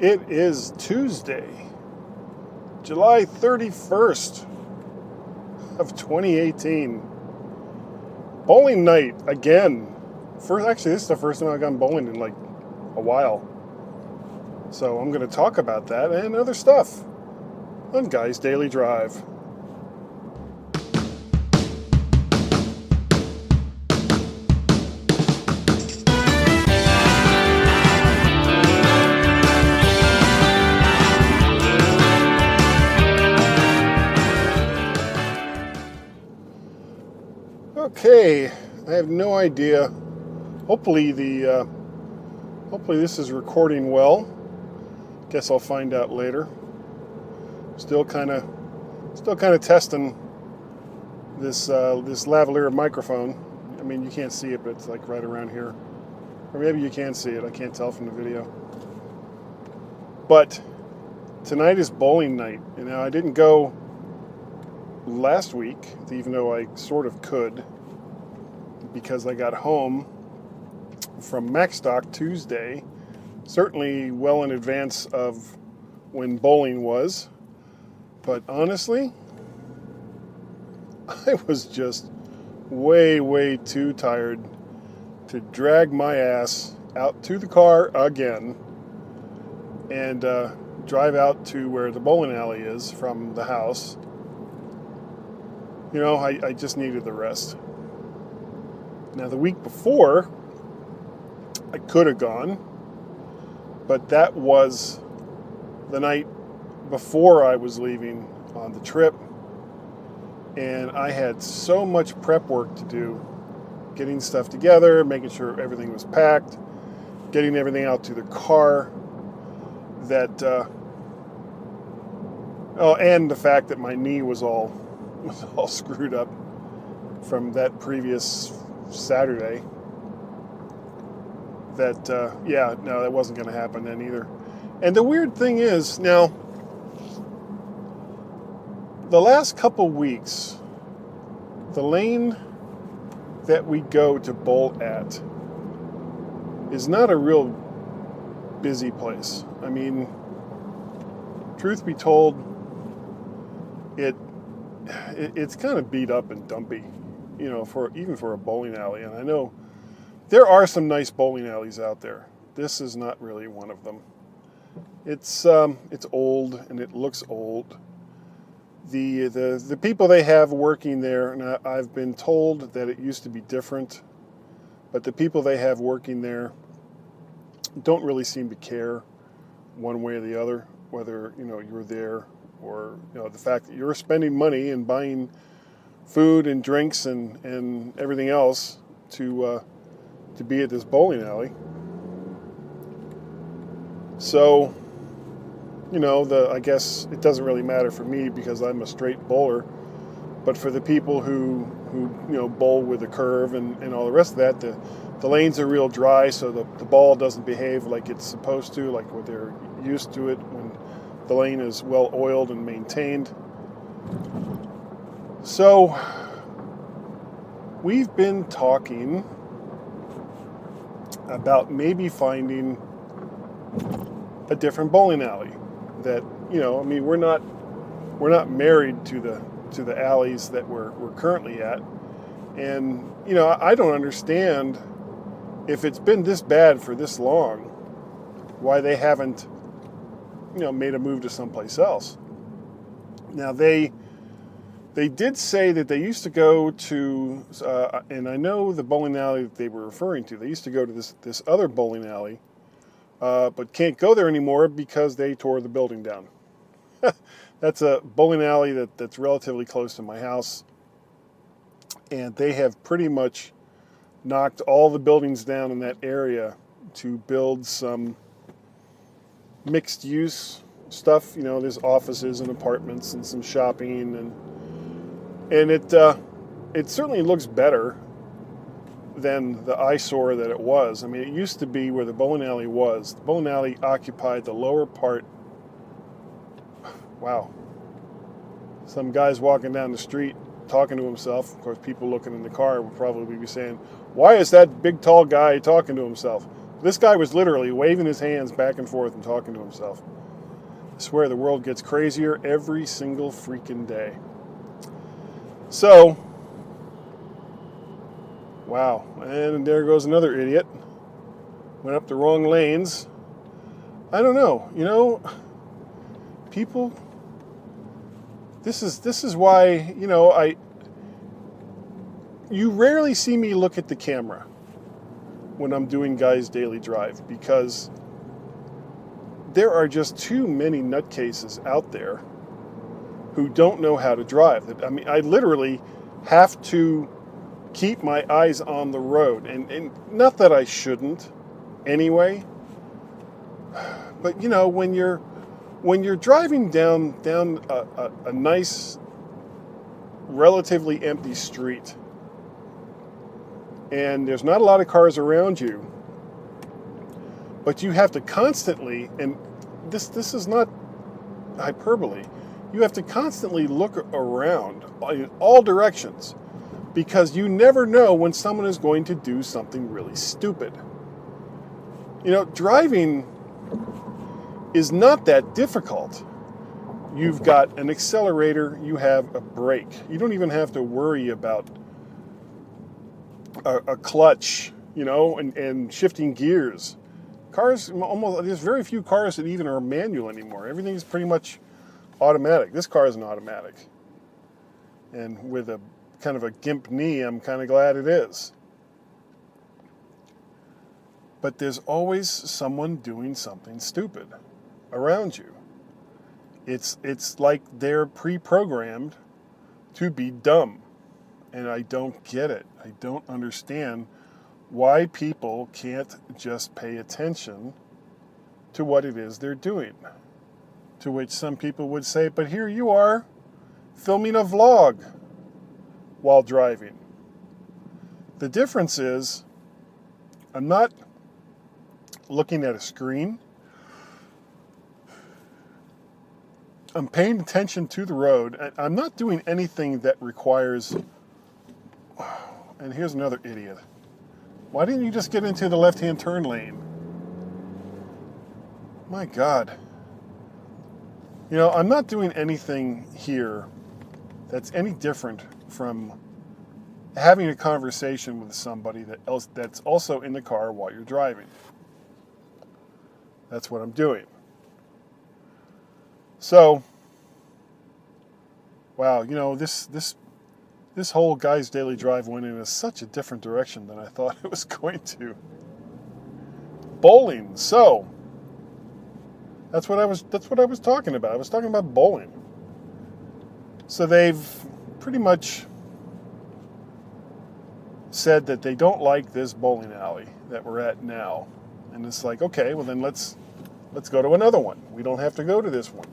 It is Tuesday, July 31st of 2018. Bowling night again. This is the first time I've gone bowling in like a while. So I'm going to talk about that and other stuff on Guy's Daily Drive. Okay, I have no idea. Hopefully this is recording well. Guess I'll find out later. Still kind of testing this lavalier microphone. I mean, you can't see it, but it's like right around here. Or maybe you can see it. I can't tell from the video. But tonight is bowling night. You know, I didn't go last week, even though I sort of could, because I got home from MacStock Tuesday, certainly well in advance of when bowling was. But honestly, I was just way too tired to drag my ass out to the car again and drive out to where the bowling alley is from the house. You know, I just needed the rest. Now, the week before, I could have gone, but that was the night before I was leaving on the trip, and I had so much prep work to do, getting stuff together, making sure everything was packed, getting everything out to the car, that, and the fact that my knee was all screwed up from that previous Saturday. That wasn't going to happen then either. And the weird thing is, now, the last couple weeks, the lane that we go to bowl at is not a real busy place. I mean, truth be told, it's kind of beat up and dumpy, you know, even for a bowling alley. And I know there are some nice bowling alleys out there. This is not really one of them. It's old and it looks old. The people they have working there, and I've been told that it used to be different, but the people they have working there don't really seem to care one way or the other, whether, you know, you're there or, you know, the fact that you're spending money and buying food and drinks and everything else to be at this bowling alley. So, you know, I guess it doesn't really matter for me because I'm a straight bowler, but for the people who you know, bowl with a curve and all the rest of that, the lanes are real dry, so the ball doesn't behave like it's supposed to, like what they're used to it when the lane is well oiled and maintained. So we've been talking about maybe finding a different bowling alley that, you know, I mean, we're not married to the alleys that we're currently at. And, you know, I don't understand, if it's been this bad for this long, why they haven't, you know, made a move to someplace else. Now, they did say that they used to go to, and I know the bowling alley that they were referring to, they used to go to this other bowling alley, but can't go there anymore because they tore the building down. That's a bowling alley that's relatively close to my house, and they have pretty much knocked all the buildings down in that area to build some mixed use stuff. You know, there's offices and apartments and some shopping, and it certainly looks better than the eyesore that it was. I mean, it used to be where the bowling alley was. The bowling alley occupied the lower part. Wow. Some guy's walking down the street talking to himself. Of course, people looking in the car would probably be saying, "Why is that big tall guy talking to himself?" This guy was literally waving his hands back and forth and talking to himself. I swear the world gets crazier every single freaking day. So, wow. And there goes another idiot. Went up the wrong lanes. I don't know. You know, people, this is why, you know, you rarely see me look at the camera when I'm doing Guy's Daily Drive, because there are just too many nutcases out there who don't know how to drive. I mean, I literally have to keep my eyes on the road, and not that I shouldn't anyway, but you know, when you're driving down a nice, relatively empty street, and there's not a lot of cars around you, but you have to constantly, and this is not hyperbole, you have to constantly look around in all directions, because you never know when someone is going to do something really stupid. You know, driving is not that difficult. You've got an accelerator, you have a brake. You don't even have to worry about a clutch, you know, and shifting gears. Cars, there's very few cars that even are manual anymore. Everything's pretty much automatic. This car is an automatic. And with a kind of a gimp knee, I'm kind of glad it is. But there's always someone doing something stupid around you. It's like they're pre-programmed to be dumb. And I don't get it. I don't understand why people can't just pay attention to what it is they're doing. To which some people would say, but here you are, filming a vlog while driving. The difference is, I'm not looking at a screen. I'm paying attention to the road. I'm not doing anything that requires... And here's another idiot. Why didn't you just get into the left-hand turn lane? My God. You know, I'm not doing anything here that's any different from having a conversation with somebody that's also in the car while you're driving. That's what I'm doing. So, wow, you know, this whole Guy's Daily Drive went in such a different direction than I thought it was going to. Bowling. So, that's what I was talking about. I was talking about bowling. So they've pretty much said that they don't like this bowling alley that we're at now. And it's like, okay, well then let's go to another one. We don't have to go to this one.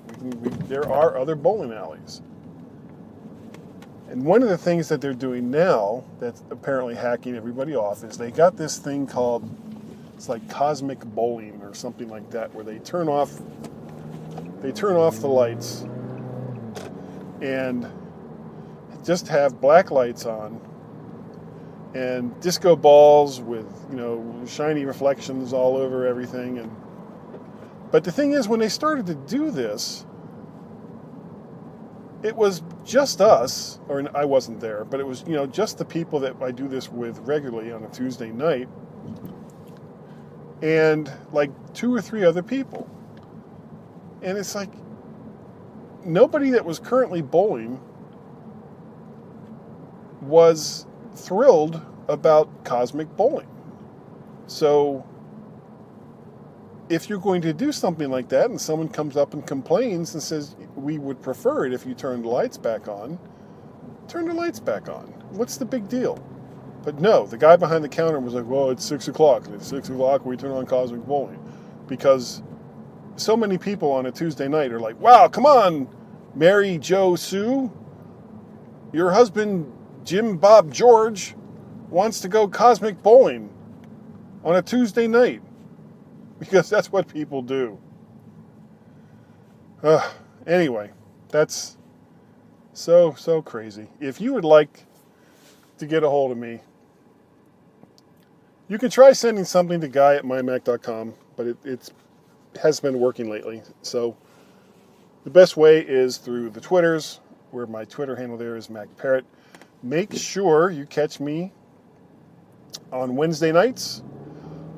There are other bowling alleys. And one of the things that they're doing now that's apparently hacking everybody off is they got this thing called, it's like cosmic bowling or something like that, where they turn off the lights and just have black lights on and disco balls with, you know, shiny reflections all over everything. But the thing is, when they started to do this, it was just us, or I wasn't there, but it was, you know, just the people that I do this with regularly on a Tuesday night, and like 2 or 3 other people. And it's like, nobody that was currently bowling was thrilled about cosmic bowling. So, if you're going to do something like that and someone comes up and complains and says, we would prefer it if you turn the lights back on, turn the lights back on. What's the big deal? But no, the guy behind the counter was like, well, it's 6 o'clock. And at 6 o'clock, we turn on cosmic bowling. Because so many people on a Tuesday night are like, wow, come on, Mary Jo Sue. Your husband, Jim Bob George, wants to go cosmic bowling on a Tuesday night. Because that's what people do. Anyway, that's so crazy. If you would like to get a hold of me, You can try sending something to guy@mymac.com, but it hasn't been working lately. So the best way is through the Twitters, where my Twitter handle there is MacParrot. Make sure you catch me on Wednesday nights,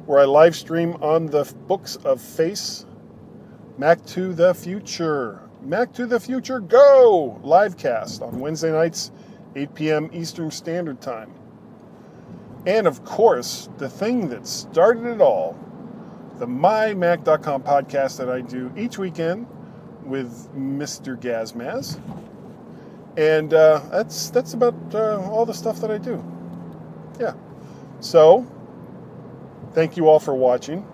where I live stream on the Books of Face, Mac to the Future. Mac to the Future Go! Livecast on Wednesday nights, 8 p.m. Eastern Standard Time. And of course, the thing that started it all, the MyMac.com podcast that I do each weekend with Mr. Gazmaz. And that's about all the stuff that I do. Yeah. So, thank you all for watching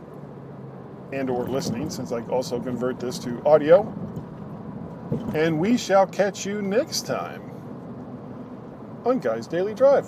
and or listening, since I also convert this to audio. And we shall catch you next time on Guy's Daily Drive.